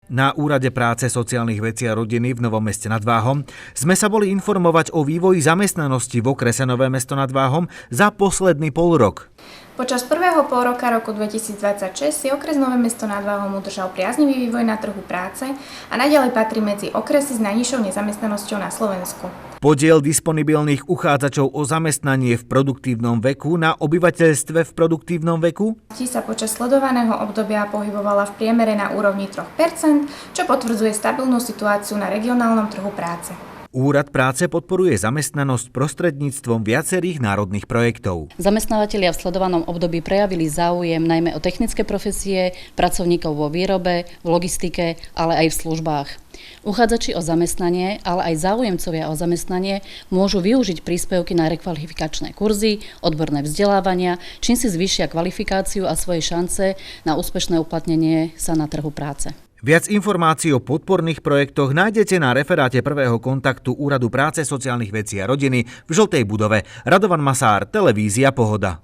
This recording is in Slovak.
Na Úrade práce, sociálnych vecí a rodiny v Novom Meste nad Váhom sme sa boli informovať o vývoji zamestnanosti v okrese Nové Mesto nad Váhom za posledný polrok. Počas prvého polroka roku 2026 si okres Nové Mesto nad Váhom udržal priaznivý vývoj na trhu práce a naďalej patrí medzi okresy s najnižšou nezamestnanosťou na Slovensku. Podiel disponibilných uchádzačov o zamestnanie v produktívnom veku na obyvateľstve v produktívnom veku Sa počas sledovaného obdobia pohybovala v priemere na úrovni 3%, čo potvrdzuje stabilnú situáciu na regionálnom trhu práce. Úrad práce podporuje zamestnanosť prostredníctvom viacerých národných projektov. Zamestnávatelia v sledovanom období prejavili záujem najmä o technické profesie, pracovníkov vo výrobe, v logistike, ale aj v službách. Uchádzači o zamestnanie, ale aj záujemcovia o zamestnanie môžu využiť príspevky na rekvalifikačné kurzy, odborné vzdelávania, čím si zvýšia kvalifikáciu a svoje šance na úspešné uplatnenie sa na trhu práce. Viac informácií o podporných projektoch nájdete na referáte prvého kontaktu Úradu práce, sociálnych vecí a rodiny v žltej budove. Radovan Masár, televízia Pohoda.